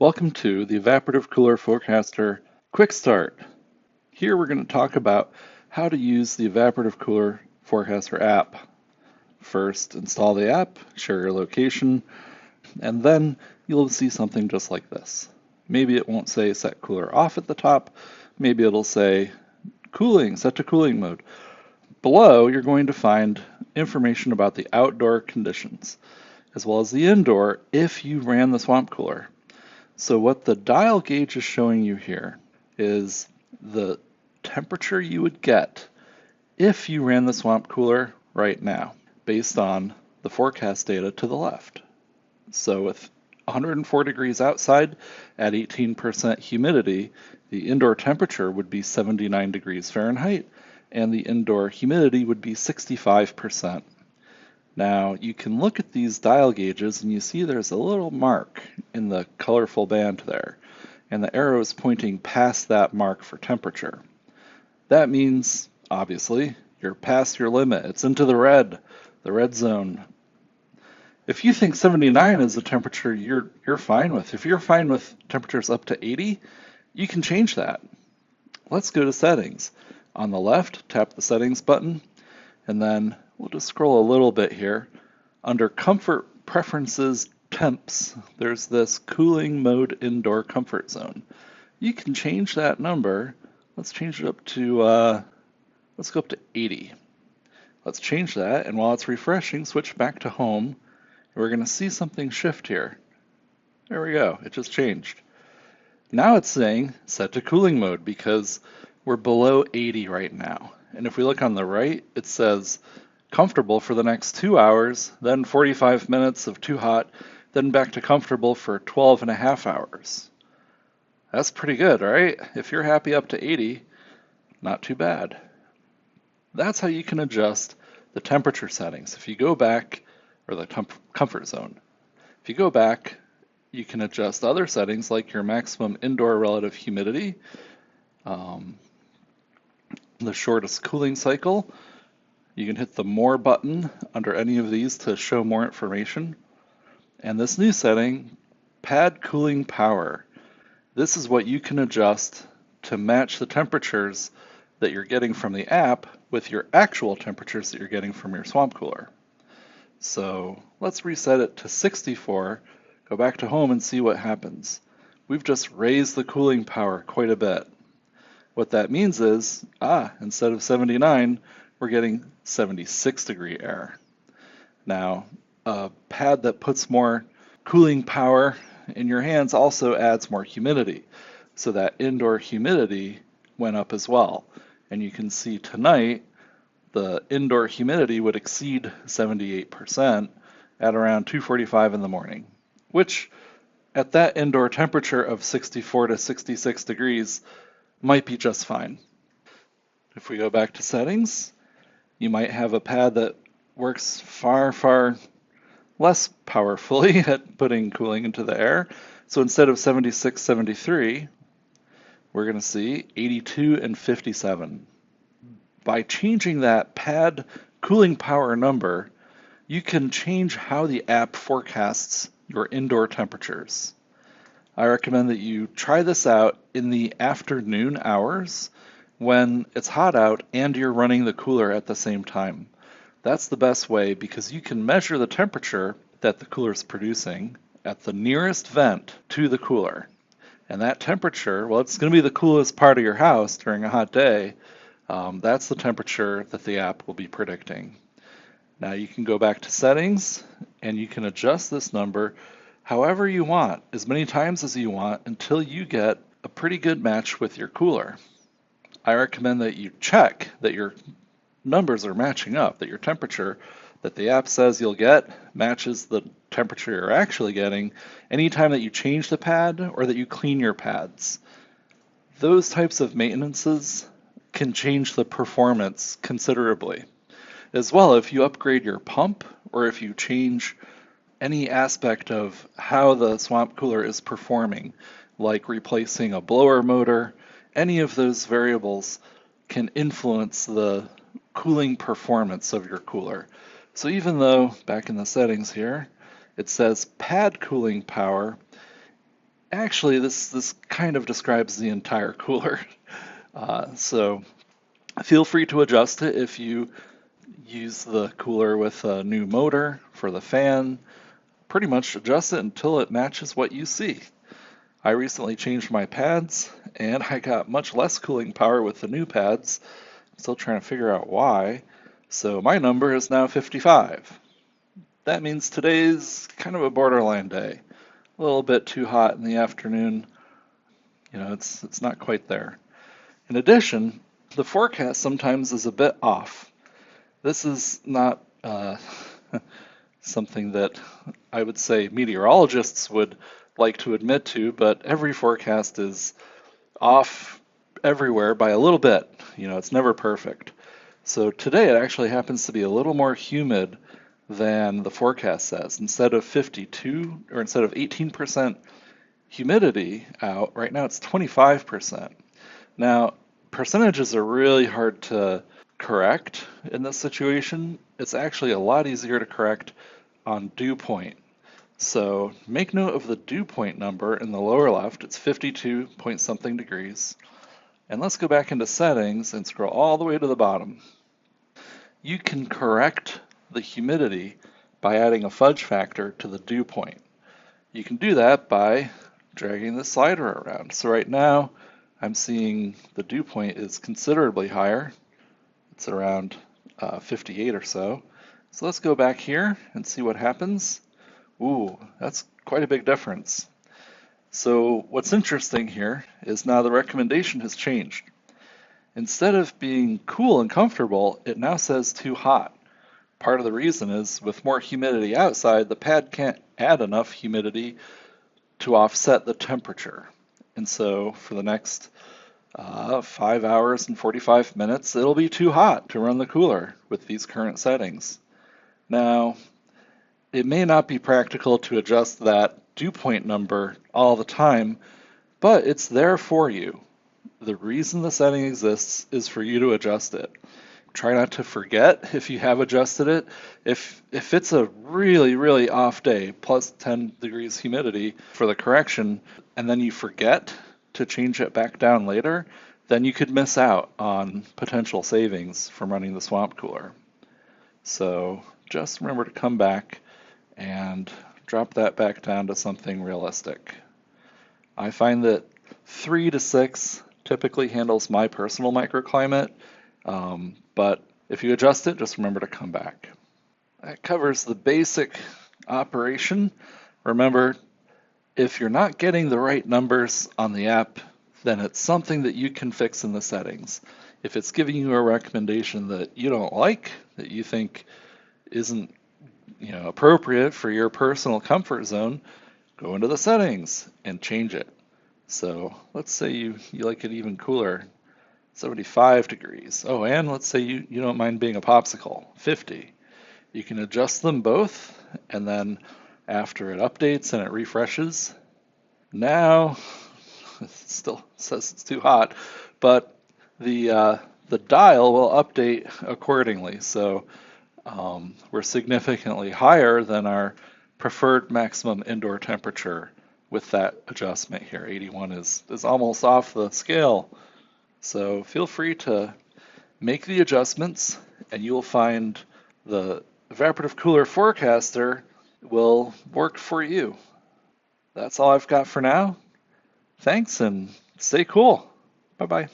Welcome to the Evaporative Cooler Forecaster Quick Start. Here we're going to talk about how to use the Evaporative Cooler Forecaster app. First, install the app, share your location, and then you'll see something just like this. Maybe it won't say set cooler off at the top, maybe it'll say cooling, set to cooling mode. Below, you're going to find information about the outdoor conditions, as well as the indoor if you ran the swamp cooler. So what the dial gauge is showing you here is the temperature you would get if you ran the swamp cooler right now, based on the forecast data to the left. So with 104 degrees outside at 18% humidity, the indoor temperature would be 79 degrees Fahrenheit, and the indoor humidity would be 65%. Now, you can look at these dial gauges and you see there's a little mark in the colorful band there, and the arrow is pointing past that mark for temperature. That means, obviously, you're past your limit. It's into the red zone. If you think 79 is the temperature you're fine with, if you're fine with temperatures up to 80, you can change that. Let's go to settings. On the left, tap the settings button, and then we'll just scroll a little bit here. Under Comfort Preferences Temps, there's this Cooling Mode Indoor Comfort Zone. You can change that number. Let's change it up to, let's go up to 80. Let's change that, and while it's refreshing, switch back to home. We're going to see something shift here. There we go, it just changed. Now it's saying set to cooling mode because we're below 80 right now. And if we look on the right, it says comfortable for the next 2 hours, then 45 minutes of too hot, then back to comfortable for 12 and a half hours. That's pretty good, right? If you're happy up to 80, not too bad. That's how you can adjust the temperature settings. If you go back, or the comfort zone, if you go back, you can adjust other settings like your maximum indoor relative humidity, the shortest cooling cycle. You can hit the More button under any of these to show more information. And this new setting, Pad Cooling Power. This is what you can adjust to match the temperatures that you're getting from the app with your actual temperatures that you're getting from your swamp cooler. So let's reset it to 64, go back to home and see what happens. We've just raised the cooling power quite a bit. What that means is, instead of 79, we're getting 76 degree air. Now, a pad that puts more cooling power in your hands also adds more humidity. So that indoor humidity went up as well. And you can see tonight, the indoor humidity would exceed 78% at around 2:45 in the morning, which at that indoor temperature of 64 to 66 degrees might be just fine. If we go back to settings, you might have a pad that works far less powerfully at putting cooling into the air. So instead of 76, 73, we're going to see 82 and 57. By changing that pad cooling power number, you can change how the app forecasts your indoor temperatures. I recommend that you try this out in the afternoon hours when it's hot out and you're running the cooler at the same time. That's the best way because you can measure the temperature that the cooler is producing at the nearest vent to the cooler. And that temperature, well, it's going to be the coolest part of your house during a hot day. That's the temperature that the app will be predicting. Now you can go back to settings and you can adjust this number however you want, as many times as you want, until you get a pretty good match with your cooler. I recommend that you check that your numbers are matching up, that your temperature that the app says you'll get matches the temperature you're actually getting anytime that you change the pad or that you clean your pads. Those types of maintenances can change the performance considerably. As well, if you upgrade your pump or if you change any aspect of how the swamp cooler is performing, like replacing a blower motor, any of those variables can influence the cooling performance of your cooler. So even though, back in the settings here, it says pad cooling power, Actually, this kind of describes the entire cooler. So feel free to adjust it if you use the cooler with a new motor for the fan. Pretty much adjust it until it matches what you see. I recently changed my pads and I got much less cooling power with the new pads. I'm still trying to figure out why. So my number is now 55. That means today's kind of a borderline day. A little bit too hot in the afternoon. It's not quite there. In addition, the forecast sometimes is a bit off. This is not something that I would say meteorologists would like to admit to, but every forecast is off everywhere by a little bit. It's never perfect. So today it actually happens to be a little more humid than the forecast says. Instead of 18% humidity out, right now it's 25%. Now, percentages are really hard to correct in this situation. It's actually a lot easier to correct on dew point. So make note of the dew point number in the lower left. It's 52 point something degrees. And let's go back into settings and scroll all the way to the bottom. You can correct the humidity by adding a fudge factor to the dew point. You can do that by dragging the slider around. So right now I'm seeing the dew point is considerably higher. It's around 58 or so. So let's go back here and see what happens. Ooh, that's quite a big difference. So what's interesting here is now the recommendation has changed. Instead of being cool and comfortable, it now says too hot. Part of the reason is with more humidity outside, the pad can't add enough humidity to offset the temperature. And so for the next 5 hours and 45 minutes, it'll be too hot to run the cooler with these current settings. Now, it may not be practical to adjust that dew point number all the time, but it's there for you. The reason the setting exists is for you to adjust it. Try not to forget if you have adjusted it. If it's a really, really off day, plus 10 degrees humidity for the correction, and then you forget to change it back down later, then you could miss out on potential savings from running the swamp cooler. So just remember to come back and drop that back down to something realistic. I find that 3 to 6 typically handles my personal microclimate, but if you adjust it, just remember to come back. That covers the basic operation. Remember, if you're not getting the right numbers on the app, then it's something that you can fix in the settings. If it's giving you a recommendation that you don't like, that you think isn't appropriate for your personal comfort zone, go into the settings and change it. So let's say you like it even cooler, 75 degrees. Oh, and let's say you don't mind being a popsicle, 50. You can adjust them both, and then after it updates and it refreshes, now it still says it's too hot, but the dial will update accordingly. So we're significantly higher than our preferred maximum indoor temperature with that adjustment here. 81 is almost off the scale. So feel free to make the adjustments and you will find the evaporative cooler forecaster will work for you. That's all I've got for now. Thanks and stay cool. Bye-bye.